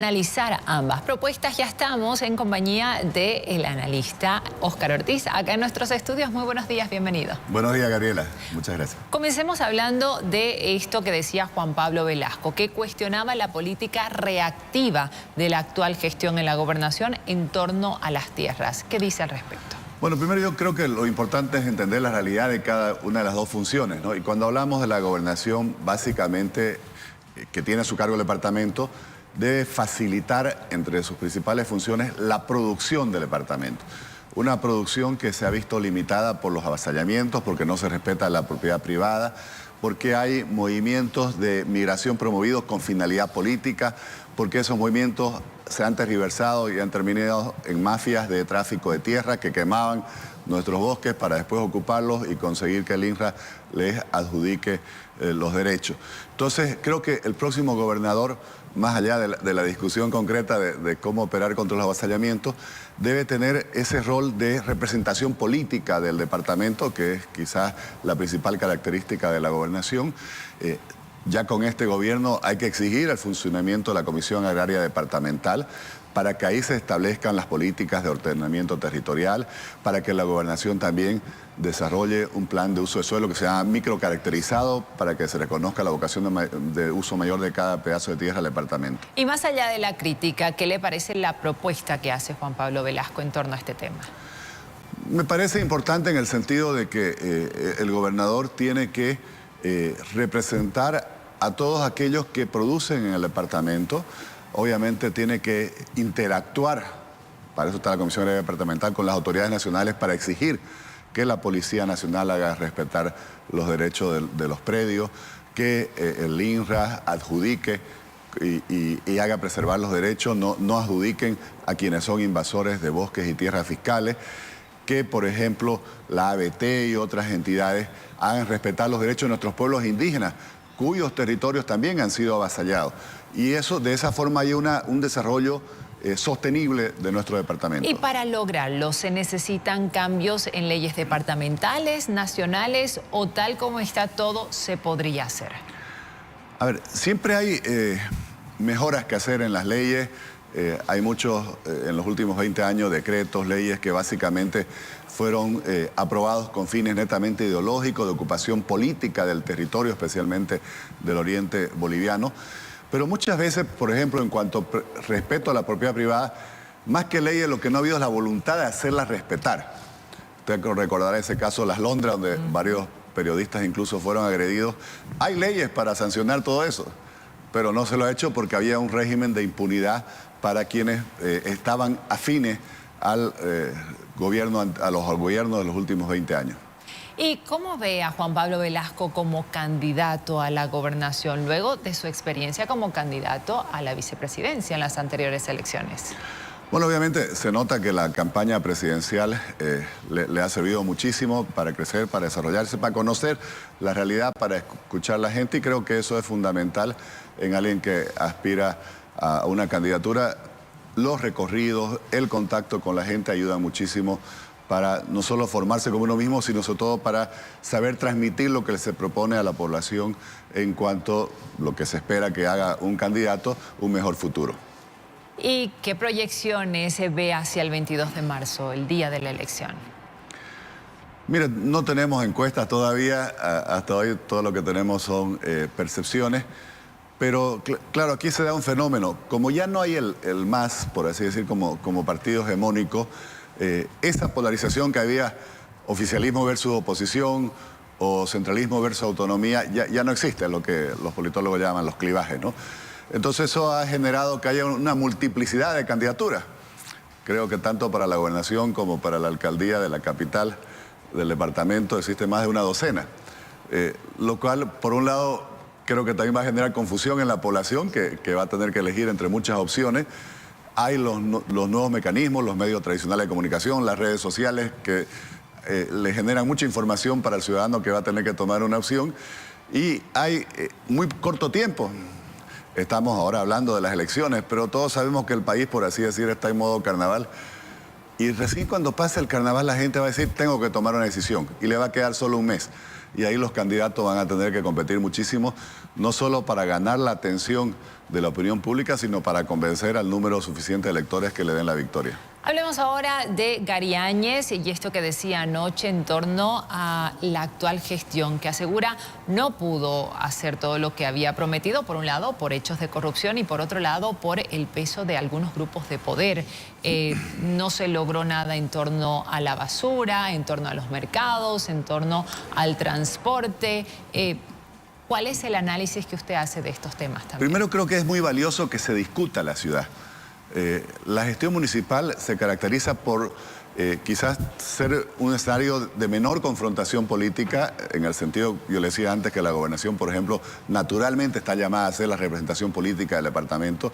Analizar ambas propuestas. Ya estamos en compañía del analista Óscar Ortiz, acá en nuestros estudios. Muy buenos días, bienvenido. Buenos días, Gabriela. Muchas gracias. Comencemos hablando de esto que decía Juan Pablo Velasco, que cuestionaba la política reactiva de la actual gestión en la gobernación en torno a las tierras. ¿Qué dice al respecto? Bueno, primero yo creo que lo importante es entender la realidad de cada una de las dos funciones, ¿no? Y cuando hablamos de la gobernación, básicamente, que tiene a su cargo el departamento, debe facilitar, entre sus principales funciones, la producción del departamento. Una producción que se ha visto limitada por los avasallamientos, porque no se respeta la propiedad privada, porque hay movimientos de migración promovidos con finalidad política, porque esos movimientos se han tergiversado y han terminado en mafias de tráfico de tierra que quemaban nuestros bosques para después ocuparlos y conseguir que el INRA les adjudique los derechos. Entonces, creo que el próximo gobernador, más allá de la discusión concreta de cómo operar contra los avasallamientos, debe tener ese rol de representación política del departamento, que es quizás la principal característica de la gobernación. Ya con este gobierno hay que exigir el funcionamiento de la Comisión Agraria Departamental para que ahí se establezcan las políticas de ordenamiento territorial, para que la gobernación también desarrolle un plan de uso de suelo que sea microcaracterizado para que se reconozca la vocación de uso mayor de cada pedazo de tierra del departamento. Y más allá de la crítica, ¿qué le parece la propuesta que hace Juan Pablo Velasco en torno a este tema? Me parece importante en el sentido de que el gobernador tiene que representar a todos aquellos que producen en el departamento. Obviamente tiene que interactuar, para eso está la Comisión Agraria Departamental, con las autoridades nacionales para exigir que la Policía Nacional haga respetar los derechos de los predios, que el INRA adjudique y haga preservar los derechos, no adjudiquen a quienes son invasores de bosques y tierras fiscales, que por ejemplo la ABT y otras entidades hagan respetar los derechos de nuestros pueblos indígenas, cuyos territorios también han sido avasallados. Y eso, de esa forma hay un desarrollo sostenible de nuestro departamento. Y para lograrlo, ¿se necesitan cambios en leyes departamentales, nacionales o tal como está todo se podría hacer? A ver, siempre hay mejoras que hacer en las leyes. Hay muchos, en los últimos 20 años, decretos, leyes que básicamente fueron aprobados con fines netamente ideológicos, de ocupación política del territorio, especialmente del oriente boliviano. Pero muchas veces, por ejemplo, en cuanto a respeto a la propiedad privada, más que leyes, lo que no ha habido es la voluntad de hacerlas respetar. Usted recordará ese caso de Las Londres, donde varios periodistas incluso fueron agredidos. Hay leyes para sancionar todo eso, pero no se lo ha hecho porque había un régimen de impunidad para quienes estaban afines al gobierno, a los gobiernos de los últimos 20 años. ¿Y cómo ve a Juan Pablo Velasco como candidato a la gobernación luego de su experiencia como candidato a la vicepresidencia en las anteriores elecciones? Bueno, obviamente se nota que la campaña presidencial le ha servido muchísimo para crecer, para desarrollarse, para conocer la realidad, para escuchar a la gente, y creo que eso es fundamental en alguien que aspira a una candidatura. Los recorridos, el contacto con la gente ayudan muchísimo para no solo formarse como uno mismo, sino sobre todo para saber transmitir lo que se propone a la población en cuanto a lo que se espera que haga un candidato, un mejor futuro. ¿Y qué proyecciones se ve hacia el 22 de marzo, el día de la elección? Mire, no tenemos encuestas todavía, hasta hoy todo lo que tenemos son percepciones, pero claro, aquí se da un fenómeno. Como ya no hay el MAS, por así decir, como partido hegemónico, esa polarización que había, oficialismo versus oposición o centralismo versus autonomía, ya no existe, lo que los politólogos llaman los clivajes, ¿no? Entonces eso ha generado que haya una multiplicidad de candidaturas. Creo que tanto para la gobernación como para la alcaldía de la capital del departamento existe más de una docena. Lo cual, por un lado, creo que también va a generar confusión en la población, que va a tener que elegir entre muchas opciones. Hay los nuevos mecanismos, los medios tradicionales de comunicación, las redes sociales, que le generan mucha información para el ciudadano que va a tener que tomar una opción. Y hay muy corto tiempo. Estamos ahora hablando de las elecciones, pero todos sabemos que el país, por así decir, está en modo carnaval. Y recién cuando pase el carnaval la gente va a decir, tengo que tomar una decisión, y le va a quedar solo un mes. y ahí los candidatos van a tener que competir muchísimo, no solo para ganar la atención de la opinión pública, sino para convencer al número suficiente de electores que le den la victoria. Hablemos ahora de Gary Áñez y esto que decía anoche en torno a la actual gestión, que asegura no pudo hacer todo lo que había prometido, por un lado por hechos de corrupción y por otro lado por el peso de algunos grupos de poder. No se logró nada en torno a la basura, en torno a los mercados, en torno al transporte. ¿Cuál es el análisis que usted hace de estos temas también? Primero, creo que es muy valioso que se discuta la ciudad. La gestión municipal se caracteriza por quizás ser un escenario de menor confrontación política, en el sentido, yo le decía antes que la gobernación, por ejemplo, naturalmente está llamada a ser la representación política del departamento.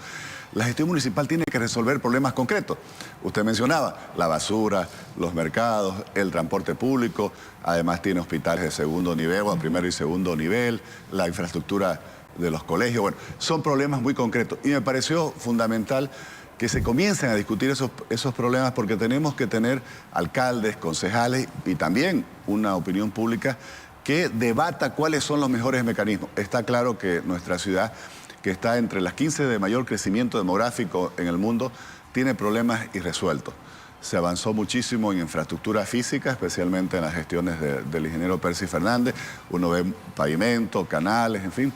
La gestión municipal tiene que resolver problemas concretos. Usted mencionaba la basura, los mercados, el transporte público, además tiene hospitales de segundo nivel, o primero y segundo nivel, la infraestructura de los colegios. Bueno, son problemas muy concretos y me pareció fundamental que se comiencen a discutir esos problemas, porque tenemos que tener alcaldes, concejales y también una opinión pública que debata cuáles son los mejores mecanismos. Está claro que nuestra ciudad, que está entre las 15 de mayor crecimiento demográfico en el mundo, tiene problemas irresueltos. Se avanzó muchísimo en infraestructura física, especialmente en las gestiones del ingeniero Percy Fernández. Uno ve pavimento, canales, en fin.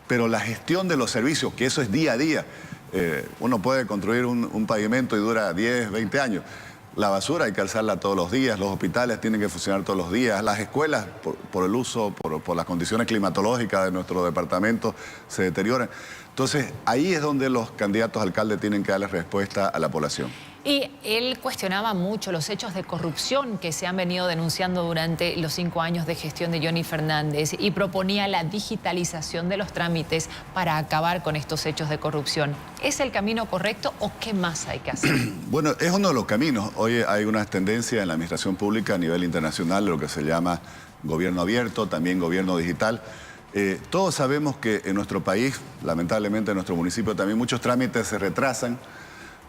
Pero la gestión de los servicios, que eso es día a día, uno puede construir un pavimento y dura 10, 20 años. La basura hay que alzarla todos los días, los hospitales tienen que funcionar todos los días, las escuelas por el uso, por las condiciones climatológicas de nuestro departamento se deterioran. Entonces, ahí es donde los candidatos a alcalde tienen que darle respuesta a la población. Y él cuestionaba mucho los hechos de corrupción que se han venido denunciando durante los 5 años de gestión de Johnny Fernández y proponía la digitalización de los trámites para acabar con estos hechos de corrupción. ¿Es el camino correcto o qué más hay que hacer? Bueno, es uno de los caminos. Hoy hay una tendencia en la administración pública a nivel internacional, lo que se llama gobierno abierto, también gobierno digital. Todos sabemos que en nuestro país, lamentablemente en nuestro municipio también, muchos trámites se retrasan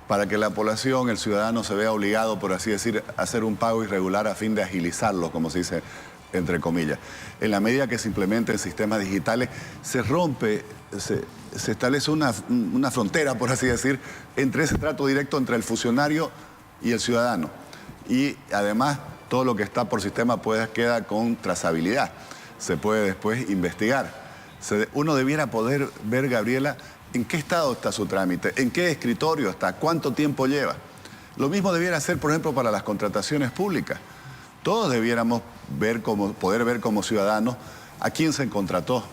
para que la población, el ciudadano, se vea obligado, por así decir, a hacer un pago irregular a fin de agilizarlo, como se dice, entre comillas. En la medida que se implementen sistemas digitales, se rompe, se establece una frontera, por así decir, entre ese trato directo entre el funcionario y el ciudadano. Y además, todo lo que está por sistema queda con trazabilidad. Se puede después investigar. Uno debiera poder ver, Gabriela, en qué estado está su trámite, en qué escritorio está, cuánto tiempo lleva. Lo mismo debiera ser, por ejemplo, para las contrataciones públicas. Todos debiéramos poder ver como ciudadanos a quién se contrató.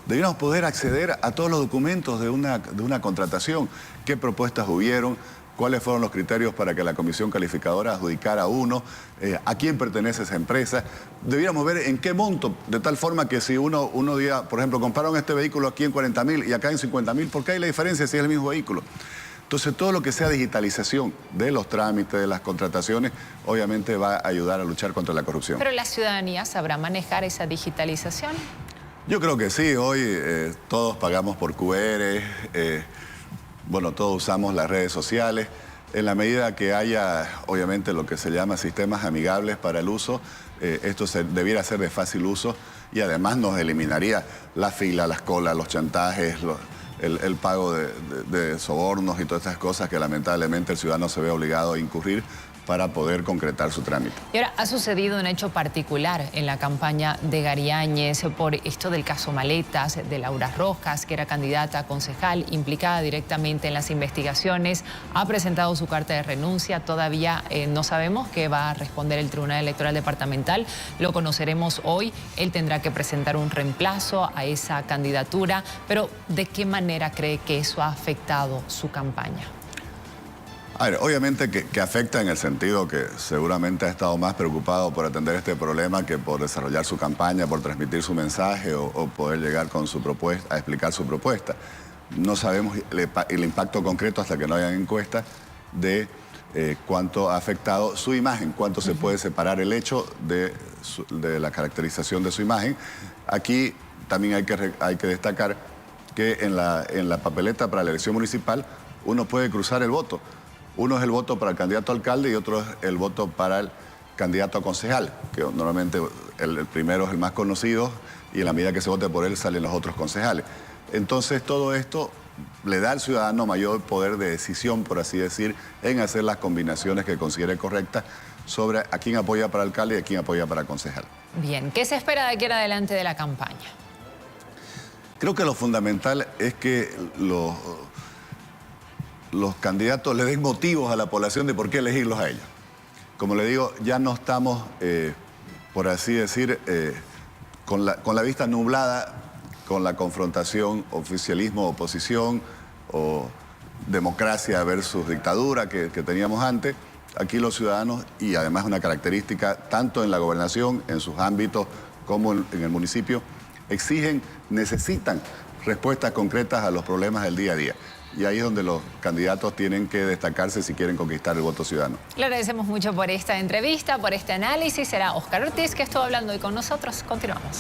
Debiéramos poder acceder a todos los documentos de una contratación, qué propuestas hubieron, cuáles fueron los criterios para que la comisión calificadora adjudicara uno, a quién pertenece esa empresa. Debiéramos ver en qué monto, de tal forma que si uno diga, por ejemplo, compraron este vehículo aquí en 40.000 y acá en 50.000, ¿por qué hay la diferencia si es el mismo vehículo? Entonces, todo lo que sea digitalización de los trámites, de las contrataciones, obviamente va a ayudar a luchar contra la corrupción. ¿Pero la ciudadanía sabrá manejar esa digitalización? Yo creo que sí. Hoy todos pagamos por QR, bueno, todos usamos las redes sociales. En la medida que haya, obviamente, lo que se llama sistemas amigables para el uso, esto debiera ser de fácil uso y además nos eliminaría la fila, las colas, los chantajes, el pago de sobornos y todas estas cosas que lamentablemente el ciudadano se ve obligado a incurrir para poder concretar su trámite. Y ahora, ha sucedido un hecho particular en la campaña de Gary Áñez por esto del caso Maletas, de Laura Rojas, que era candidata a concejal, implicada directamente en las investigaciones. Ha presentado su carta de renuncia, todavía no sabemos qué va a responder el Tribunal Electoral Departamental. Lo conoceremos hoy. Él tendrá que presentar un reemplazo a esa candidatura. Pero, ¿de qué manera cree que eso ha afectado su campaña? A ver, obviamente que afecta en el sentido que seguramente ha estado más preocupado por atender este problema que por desarrollar su campaña, por transmitir su mensaje o poder llegar con su propuesta, a explicar su propuesta. No sabemos el impacto concreto hasta que no hayan encuestas de cuánto ha afectado su imagen, cuánto se puede separar el hecho de la caracterización de su imagen. Aquí también hay que destacar que en la papeleta para la elección municipal uno puede cruzar el voto. Uno es el voto para el candidato a alcalde y otro es el voto para el candidato a concejal, que normalmente el primero es el más conocido y en la medida que se vote por él salen los otros concejales. Entonces todo esto le da al ciudadano mayor poder de decisión, por así decir, en hacer las combinaciones que considere correctas sobre a quién apoya para alcalde y a quién apoya para concejal. Bien, ¿qué se espera de aquí en adelante de la campaña? Creo que lo fundamental es que los candidatos le den motivos a la población de por qué elegirlos a ellos. Como le digo, ya no estamos, por así decir, con la vista nublada, con la confrontación oficialismo-oposición o democracia versus dictadura que teníamos antes. Aquí los ciudadanos, y además una característica tanto en la gobernación, en sus ámbitos, como en el municipio, necesitan respuestas concretas a los problemas del día a día. Y ahí es donde los candidatos tienen que destacarse si quieren conquistar el voto ciudadano. Le agradecemos mucho por esta entrevista, por este análisis. Será Óscar Ortiz que estuvo hablando hoy con nosotros. Continuamos.